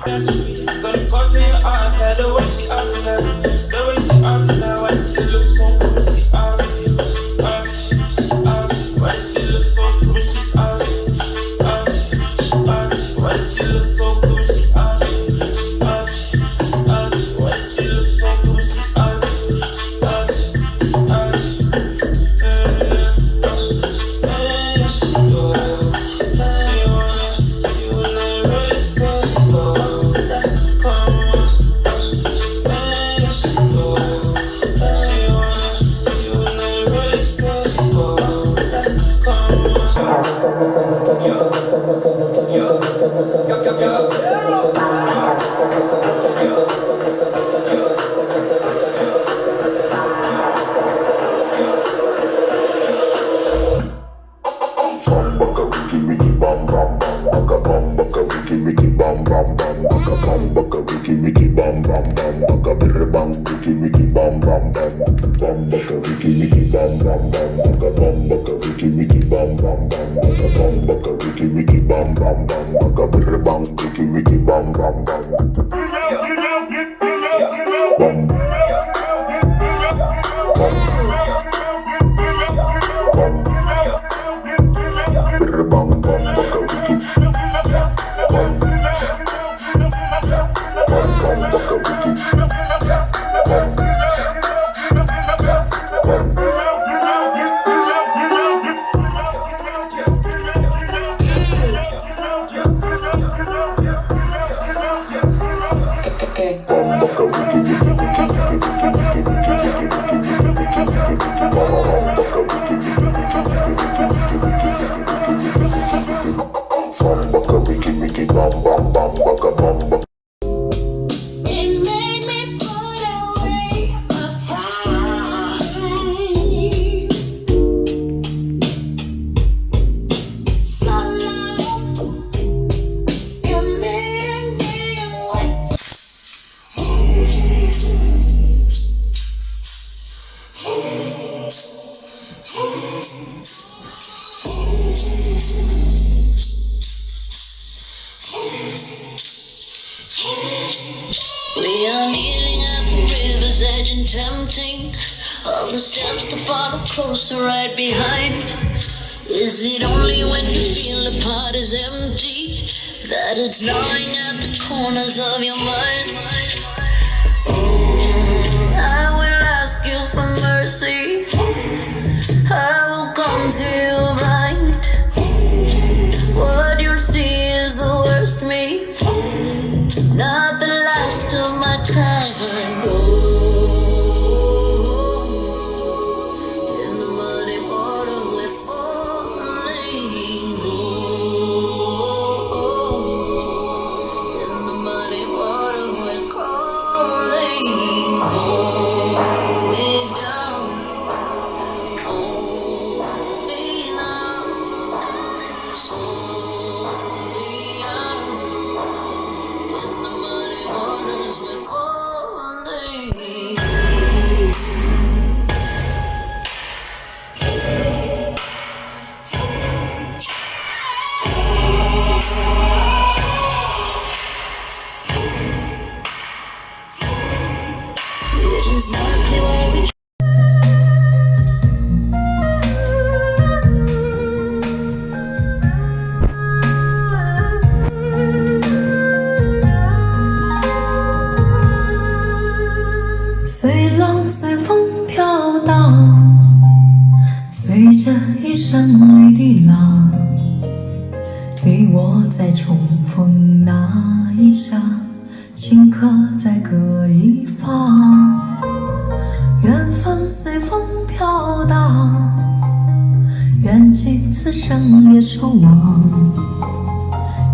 Gonna cause me an art, like the way she acts like, the way she acts like, why she look so cool, she acts, why she look so cool, she acts, why she look so cool, she acts, why she look so cool, she We are kneeling at the river's edge and tempting. All the steps to follow closer right behind. Is it only when you feel the pot is empty that it's gnawing at the corners of your mind? I will ask you for mercy. I will come to you blind. What you'll see is the worst me, not the last of my kind. In the muddy water we're falling. In the muddy water we're crawling. Hold me down, hold me now, slow me out. In the muddy waters we're falling. It is exactly where we随浪随风飘荡，随着一声泪滴浪，你我在重逢那一刹，顷刻在各一方。缘分随风飘荡，缘尽此生也守望。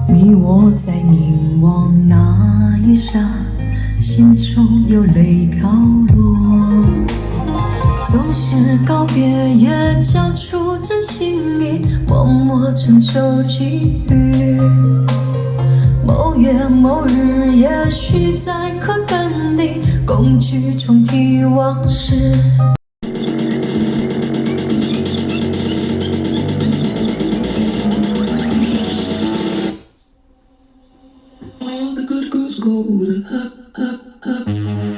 你我在凝望那一刹，心中有泪飘落。纵使告别，也交出真心意，默默承受际遇。某月某日，也许在可感地共聚重提往事。All the good going up, up, up.